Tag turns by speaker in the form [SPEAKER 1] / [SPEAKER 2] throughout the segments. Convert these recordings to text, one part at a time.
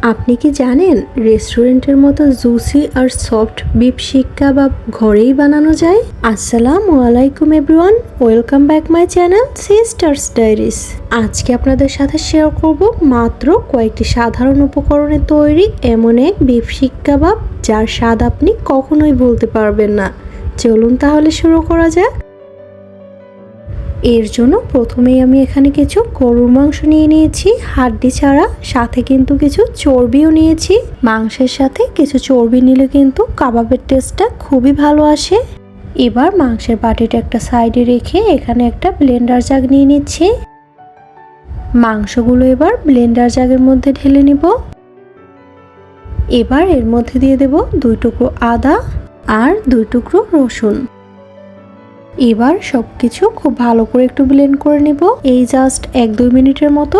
[SPEAKER 1] আপনি কি জানেন রেস্টুরেন্টের মতো জুসি আর সফট বিফ শিক কাবাব ঘরেই বানানো যায়? আসসালামু আলাইকুম everyone, welcome back my channel sisters diaries. আজকে আপনাদের সাথে শেয়ার করব মাত্র কয়েকটি সাধারণ উপকরণে তৈরি এমন এক বিফ শিক কাবাব যার স্বাদ আপনি কখনোই ভুলতে পারবেন না। চলুন তাহলে শুরু করা যাক। এর জন্য প্রথমেই আমি এখানে কিছু গরুর মাংস নিয়ে নিয়েছি হাড্ডি ছাড়া, সাথে কিন্তু কিছু চর্বিও নিয়েছি। মাংসের সাথে কিছু চর্বি নিলে কিন্তু কাবাবের টেস্টটা খুবই ভালো আসে। এবার মাংসের বাটিটা একটা সাইডে রেখে এখানে একটা ব্লেন্ডার জাগ নিয়ে নিচ্ছি। মাংসগুলো এবার ব্লেন্ডার জাগের মধ্যে ঢেলে নিব। এবার এর মধ্যে দিয়ে দেব 2 টুকরো আদা আর 2 টুকরো রসুন। এবার সবকিছু খুব ভালো করে একটু ব্লেন্ড করে নেব, এই জাস্ট 1-2 মিনিটের মতো।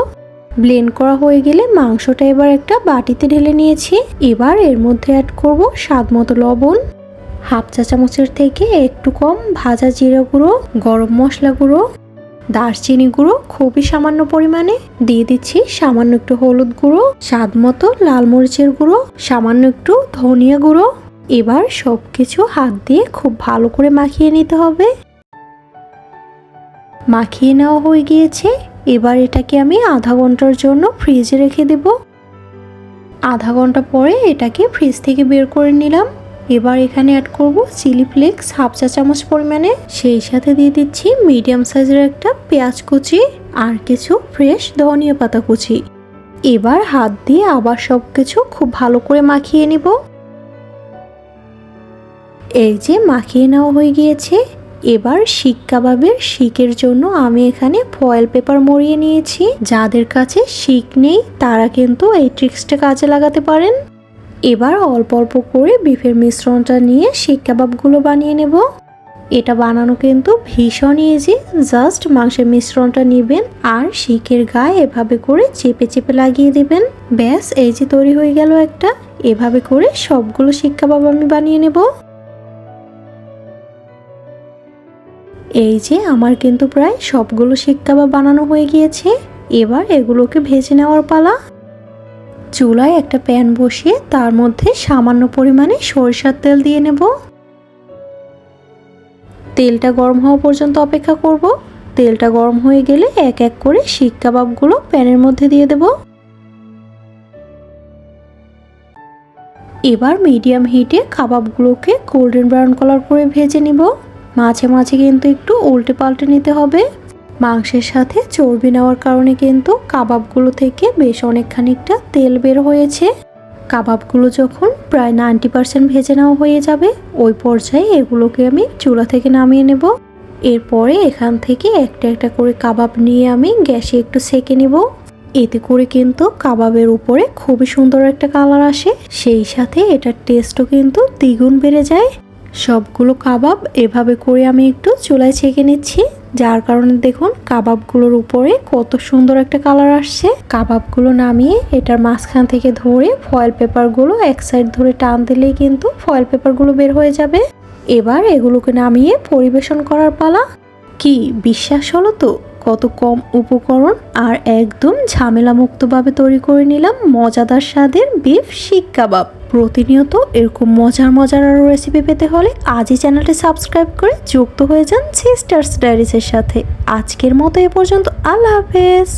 [SPEAKER 1] ব্লেন্ড করা হয়ে গেলে মাংসটা এবার একটা বাটিতে ঢেলে নিয়েছি। এবার এর মধ্যে অ্যাড করব স্বাদ মতো লবণ, হাফ চা চামচের থেকে একটু কম ভাজা জিরা গুঁড়ো, গরম মশলা গুঁড়ো, দারচিনি গুঁড়ো খুবই সামান্য পরিমাণে দিয়ে দিচ্ছি, সামান্য একটু হলুদ গুঁড়ো, স্বাদ মতো লাল মরিচের গুঁড়ো, সামান্য একটু ধনিয়া গুঁড়ো। এবার সবকিছু হাত দিয়ে খুব ভালো করে মাখিয়ে নিতে হবে। মাখিয়ে নেওয়া হয়ে গিয়েছে। এবার এটাকে আমি আধা ঘন্টার জন্য ফ্রিজে রেখে দেব। আধা ঘন্টা পরে এটাকে ফ্রিজ থেকে বের করে নিলাম। এবার এখানে অ্যাড করব চিলি ফ্লেক্স হাফ চা চামচ পরিমাণে, সেই সাথে দিয়ে দিচ্ছি মিডিয়াম সাইজের একটা পেঁয়াজ কুচি আর কিছু ফ্রেশ ধনিয়া পাতা কুচি। এবার হাত দিয়ে আবার সবকিছু খুব ভালো করে মাখিয়ে নিব। এই যে মাখিয়ে নেওয়া হয়ে গিয়েছে। এবার শিক কাবাবের শিকের জন্য আমি এখানে ফয়েল পেপার মরিয়ে নিয়েছি। যাদের কাছে শিক নেই তারা কিন্তু এই ট্রিক্সটা কাজে লাগাতে পারেন। এবার অল্প অল্প করে বিফের মিশ্রণটা নিয়ে শিক কাবাবগুলো বানিয়ে নেব। এটা বানানো কিন্তু ভীষণ ইজি, জাস্ট মাংসের মিশ্রণটা নেবেন আর শিকের গায়ে এভাবে করে চেপে চেপে লাগিয়ে দেবেন। ব্যাস, এই যে তৈরি হয়ে গেল একটা। এভাবে করে সবগুলো শিক কাবাব আমি বানিয়ে নেব। এই যে আমার কিন্তু প্রায় সবগুলো শিক কাবাব বানানো হয়ে গিয়েছে। এবার এগুলোকে ভেজে নেওয়ার পালা। চুলায় একটা প্যান বসিয়ে তার মধ্যে সামান্য পরিমাণে সরিষার তেল দিয়ে নেব। তেলটা গরম হওয়া পর্যন্ত অপেক্ষা করব। তেলটা গরম হয়ে গেলে এক এক করে শিক কাবাবগুলো প্যানের মধ্যে দিয়ে দেব। এবার মিডিয়াম হিটে কাবাবগুলোকে গোল্ডেন ব্রাউন কালার করে ভেজে নিব। মাঝে মাঝে কিন্তু একটু উল্টে পাল্টে নিতে হবে। মাংসের সাথে চর্বি নেওয়ার কারণে কিন্তু কাবাবগুলো থেকে বেশ অনেকখানিকটা তেল বের হয়েছে। কাবাবগুলো যখন প্রায় 90% ভেজে নেওয়া হয়ে যাবে, ওই পর্যায়ে এগুলোকে আমি চুলা থেকে নামিয়ে নেব। এরপরে এখান থেকে একটা একটা করে কাবাব নিয়ে আমি গ্যাসে একটু সেঁকে নেব। এতে করে কিন্তু কাবাবের উপরে খুবই সুন্দর একটা কালার আসে, সেই সাথে এটার টেস্টও কিন্তু দ্বিগুণ বেড়ে যায়। সবগুলো কাবাব এভাবে করে আমি একটু চুলায় ছেঁকে নিচ্ছি, যার কারণে দেখুন কাবাবগুলোর উপরে কত সুন্দর একটা কালার আসছে। কাবাবগুলো নামিয়ে এটার মাঝখান থেকে ধরে ফয়েল পেপারগুলো এক সাইড ধরে টান দিলেই কিন্তু ফয়েল পেপারগুলো বের হয়ে যাবে। এবার এগুলোকে নামিয়ে পরিবেশন করার পালা। কি বিশ্বাস হলো তো? কত কম উপকরণ আর একদম ঝামেলা মুক্তভাবে তৈরি করে নিলাম মজাদার স্বাদের বিফ শিক কাবাব। প্রতিনিয়ত এরকম মজার মজার আরও রেসিপি পেতে হলে আজই চ্যানেলটি সাবস্ক্রাইব করে যুক্ত হয়ে যান সিস্টার্স ডায়েরিসের সাথে। আজকের মতো এ পর্যন্ত, আল্লাহ হাফেজ।